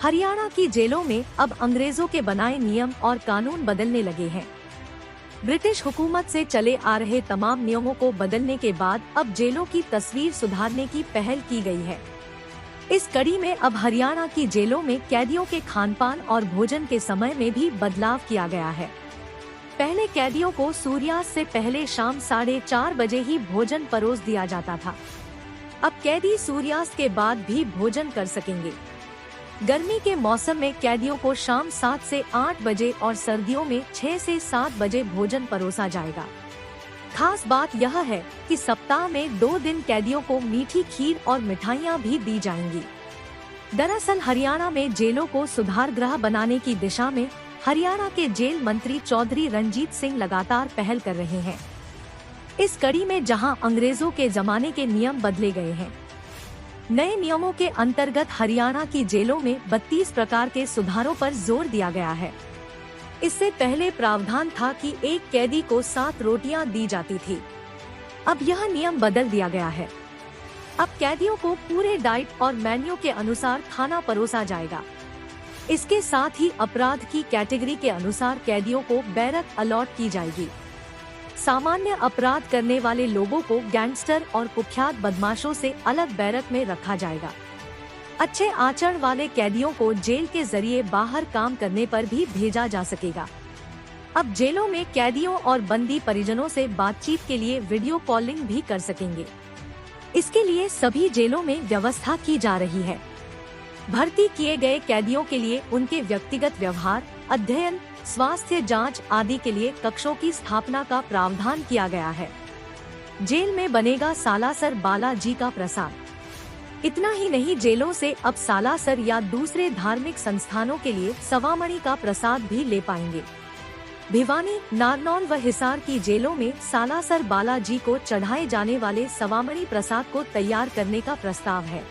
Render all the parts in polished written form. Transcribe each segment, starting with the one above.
हरियाणा की जेलों में अब अंग्रेजों के बनाए नियम और कानून बदलने लगे हैं। ब्रिटिश हुकूमत से चले आ रहे तमाम नियमों को बदलने के बाद अब जेलों की तस्वीर सुधारने की पहल की गई है। इस कड़ी में अब हरियाणा की जेलों में कैदियों के खानपान और भोजन के समय में भी बदलाव किया गया है। पहले कैदियों को सूर्यास्त से पहले शाम 4:30 बजे ही भोजन परोस दिया जाता था। अब कैदी सूर्यास्त के बाद भी भोजन कर सकेंगे। गर्मी के मौसम में कैदियों को शाम 7 से 8 बजे और सर्दियों में 6 से 7 बजे भोजन परोसा जाएगा। खास बात यह है कि सप्ताह में 2 दिन कैदियों को मीठी खीर और मिठाइयाँ भी दी जाएंगी। दरअसल हरियाणा में जेलों को सुधार गृह बनाने की दिशा में हरियाणा के जेल मंत्री चौधरी रणजीत सिंह लगातार पहल कर रहे हैं। इस कड़ी में जहां अंग्रेजों के जमाने के नियम बदले गए हैं, नए नियमों के अंतर्गत हरियाणा की जेलों में 32 प्रकार के सुधारों पर जोर दिया गया है। इससे पहले प्रावधान था कि एक कैदी को 7 रोटियां दी जाती थी। अब यह नियम बदल दिया गया है। अब कैदियों को पूरे डाइट और मेन्यू के अनुसार खाना परोसा जाएगा। इसके साथ ही अपराध की कैटेगरी के अनुसार कैदियों को बैरक अलॉट की जाएगी। सामान्य अपराध करने वाले लोगों को गैंगस्टर और कुख्यात बदमाशों से अलग बैरक में रखा जाएगा। अच्छे आचरण वाले कैदियों को जेल के जरिए बाहर काम करने पर भी भेजा जा सकेगा। अब जेलों में कैदियों और बंदी परिजनों से बातचीत के लिए वीडियो कॉलिंग भी कर सकेंगे। इसके लिए सभी जेलों में व्यवस्था की जा रही है। भर्ती किए गए कैदियों के लिए उनके व्यक्तिगत व्यवहार, अध्ययन, स्वास्थ्य जांच आदि के लिए कक्षों की स्थापना का प्रावधान किया गया है। जेल में बनेगा सालासर बालाजी का प्रसाद। इतना ही नहीं, जेलों से अब सालासर या दूसरे धार्मिक संस्थानों के लिए सवामणि का प्रसाद भी ले पाएंगे। भिवानी, नारनौल व हिसार की जेलों में सालासर बालाजी को चढ़ाए जाने वाले सवामणि प्रसाद को तैयार करने का प्रस्ताव है।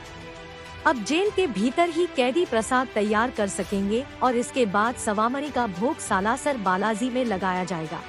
अब जेल के भीतर ही कैदी प्रसाद तैयार कर सकेंगे और इसके बाद सवामणि का भोग सालासर बालाजी में लगाया जाएगा।